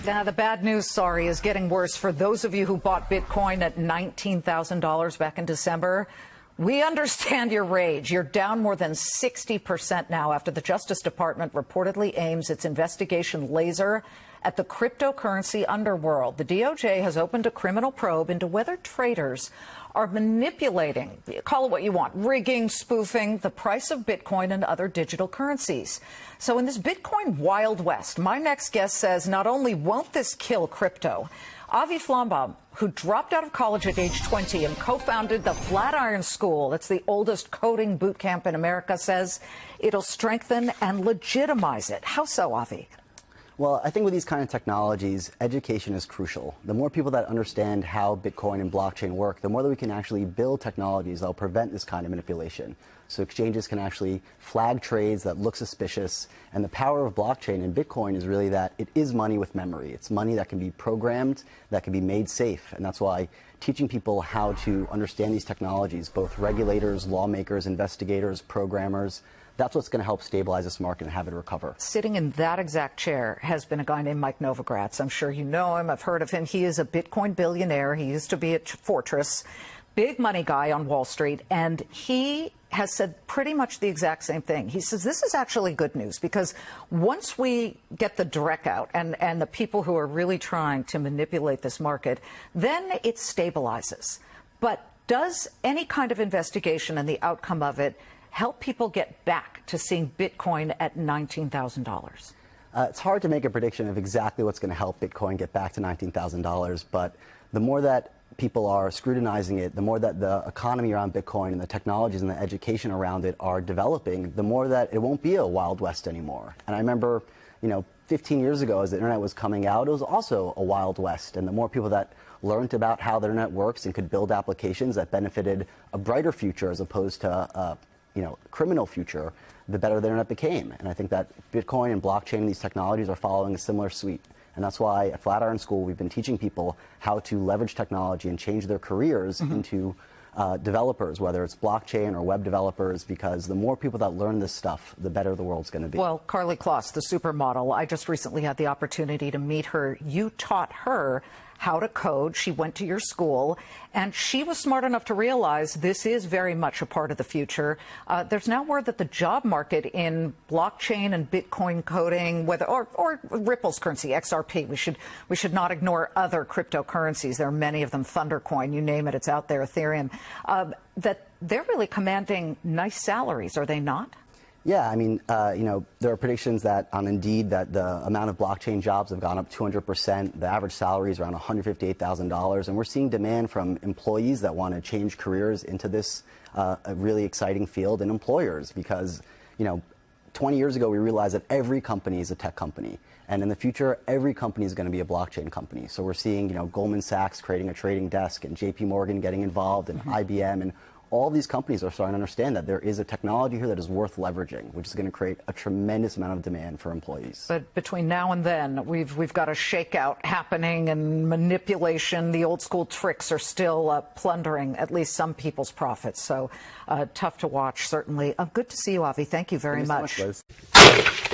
Now, the bad news, sorry, is getting worse for those of you who bought Bitcoin at $19,000 back in December. We understand your rage. You're down more than 60% now after the Justice Department reportedly aims its investigation laser at the cryptocurrency underworld. The DOJ has opened a criminal probe into whether traders are manipulating, call it what you want, rigging, spoofing the price of Bitcoin and other digital currencies. So in this Bitcoin Wild West, my next guest says not only won't this kill crypto, Avi Flombaum, who dropped out of college at age 20 and co-founded the Flatiron School, that's the oldest coding boot camp in America, says it'll strengthen and legitimize it. How so, Avi? Well, I think with these kind of technologies, education is crucial. The more people that understand how Bitcoin and blockchain work, the more that we can actually build technologies that will prevent this kind of manipulation. So exchanges can actually flag trades that look suspicious. And the power of blockchain and Bitcoin is really that it is money with memory. It's money that can be programmed, that can be made safe. And that's why teaching people how to understand these technologies, both regulators, lawmakers, investigators, programmers, that's what's going to help stabilize this market and have it recover. Sitting in that exact chair has been a guy named Mike Novogratz. I'm sure you know him. I've heard of him. He is a Bitcoin billionaire. He used to be at Fortress, big money guy on Wall Street, and he has said pretty much the exact same thing. He says this is actually good news because once we get the dreck out and the people who are really trying to manipulate this market, then it stabilizes. But does any kind of investigation and the outcome of it help people get back to seeing Bitcoin at $19,000? It's hard to make a prediction of exactly what's going to help Bitcoin get back to $19,000, but the more that people are scrutinizing it, the more that the economy around Bitcoin and the technologies and the education around it are developing, the more that it won't be a Wild West anymore. And I remember, 15 years ago as the internet was coming out, it was also a Wild West. And the more people that learned about how the internet works and could build applications that benefited a brighter future as opposed to a criminal future, the better the internet became. And I think that Bitcoin and blockchain and these technologies are following a similar suite. And that's why at Flatiron School, we've been teaching people how to leverage technology and change their careers into developers, whether it's blockchain or web developers, because the more people that learn this stuff, the better the world's going to be. Well, Carly Kloss, the supermodel, I just recently had the opportunity to meet her. You taught her how to code. She went to your school, and she was smart enough to realize this is very much a part of the future. There's now word that the job market in blockchain and Bitcoin coding, or Ripple's currency, XRP, we should not ignore other cryptocurrencies. There are many of them, Thundercoin, you name it, it's out there, Ethereum, that they're really commanding nice salaries, are they not? Yeah, I mean, there are predictions that on Indeed that the amount of blockchain jobs have gone up 200%. The average salary is around $158,000, and we're seeing demand from employees that want to change careers into this a really exciting field, and employers, because 20 years ago we realized that every company is a tech company, and in the future every company is going to be a blockchain company. So we're seeing Goldman Sachs creating a trading desk, and JP Morgan getting involved, and IBM, and all these companies are starting to understand that there is a technology here that is worth leveraging, which is going to create a tremendous amount of demand for employees. But between now and then, we've got a shakeout happening and manipulation. The old school tricks are still plundering at least some people's profits. So tough to watch, certainly. Good to see you, Avi. Thank you very much. Thank you so much, Liz.